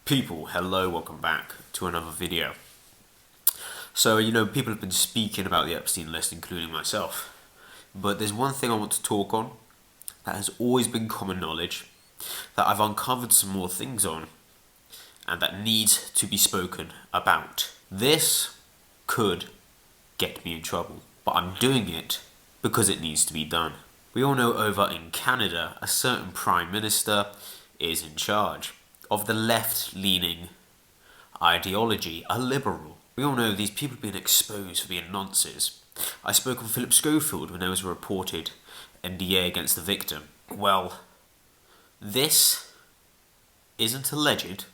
People, hello, welcome back to another video. So, people have been speaking about the Epstein list, including myself. But there's one thing I want to talk on that has always been common knowledge, that I've uncovered some more things on, and that needs to be spoken about. This could get me in trouble, but I'm doing it because it needs to be done. We all know over in Canada, a certain Prime Minister is in charge of the left-leaning ideology, a liberal. We all know these people have been exposed for being nonces. I spoke on Philip Schofield when there was a reported NDA against the victim. Well, this isn't alleged,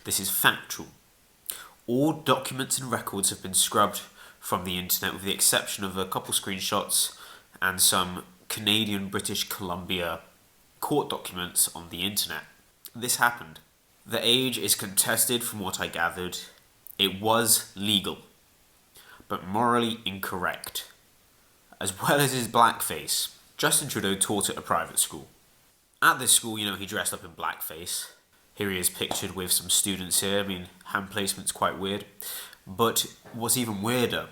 this is factual. All documents and records have been scrubbed from the internet with the exception of a couple screenshots and some Canadian British Columbia court documents on the internet. This happened. The age is contested from what I gathered. It was legal, but morally incorrect. As well as his blackface. Justin Trudeau taught at a private school. At this school, he dressed up in blackface. Here he is pictured with some students here. Hand placement's quite weird. But what's even weirder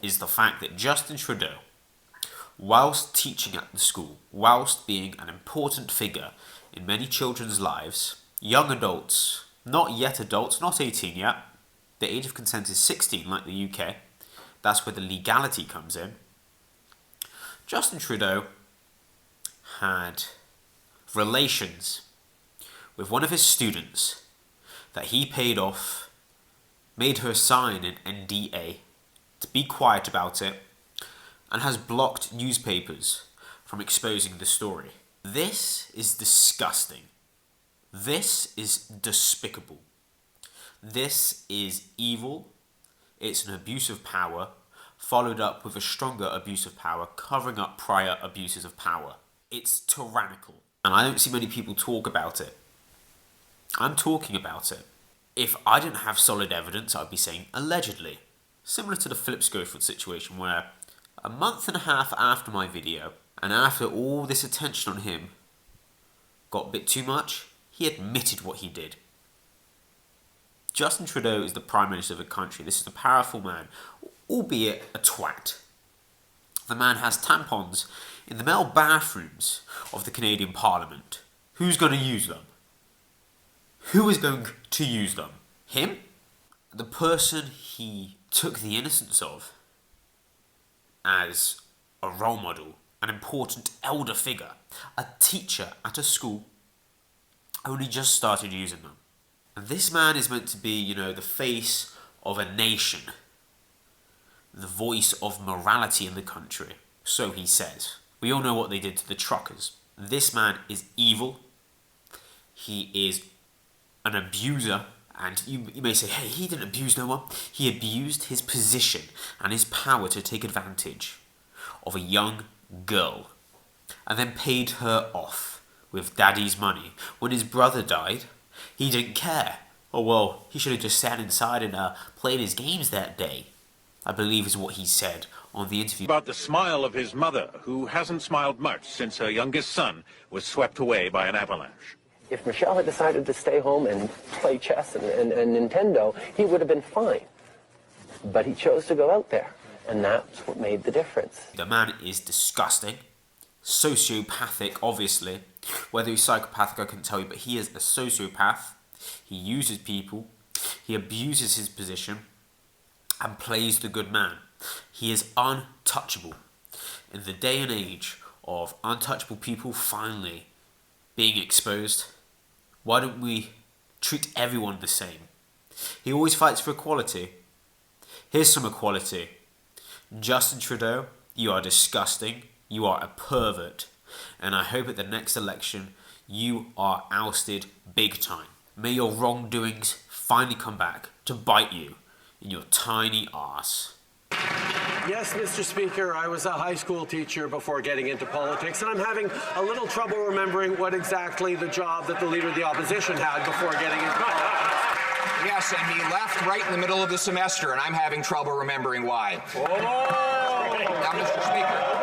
is the fact that Justin Trudeau, whilst teaching at the school, whilst being an important figure in many children's lives, young adults, not yet adults, not 18 yet, the age of consent is 16 like the UK, that's where the legality comes in. Justin Trudeau had relations with one of his students that he paid off, made her sign an NDA to be quiet about it, and has blocked newspapers from exposing the story. This is disgusting. This is despicable. This is evil. It's an abuse of power, followed up with a stronger abuse of power, covering up prior abuses of power. It's tyrannical. And I don't see many people talk about it. I'm talking about it. If I didn't have solid evidence, I'd be saying allegedly. Similar to the Philip Schofield situation where a month and a half after my video, and after all this attention on him got a bit too much, he admitted what he did. Justin Trudeau is the Prime Minister of a country. This is a powerful man, albeit a twat. The man has tampons in the male bathrooms of the Canadian Parliament. Who's going to use them? Who is going to use them? Him? The person he took the innocence of as a role model, an important elder figure, a teacher at a school, only just started using them. And this man is meant to be, the face of a nation, the voice of morality in the country. So he says. We all know what they did to the truckers. This man is evil. He is an abuser. And you may say, hey, he didn't abuse no one. He abused his position and his power to take advantage of a young girl and then paid her off with daddy's money. When his brother died, he didn't care. Oh, well, he should have just sat inside and played his games that day, I believe is what he said on the interview. About the smile of his mother, who hasn't smiled much since her youngest son was swept away by an avalanche. If Michelle had decided to stay home and play chess and Nintendo, he would have been fine. But he chose to go out there, and that's what made the difference. The man is disgusting, sociopathic, obviously. Whether he's psychopathic, I couldn't tell you, but he is a sociopath. He uses people, he abuses his position, and plays the good man. He is untouchable. In the day and age of untouchable people finally being exposed, why don't we treat everyone the same? He always fights for equality. Here's some equality. Justin Trudeau, you are disgusting. You are a pervert. And I hope at the next election you are ousted big time. May your wrongdoings finally come back to bite you in your tiny arse. Yes, Mr. Speaker, I was a high school teacher before getting into politics, and I'm having a little trouble remembering what exactly the job that the Leader of the Opposition had before getting into politics. Yes, and he left right in the middle of the semester, and I'm having trouble remembering why. Oh! Now, Mr. Speaker.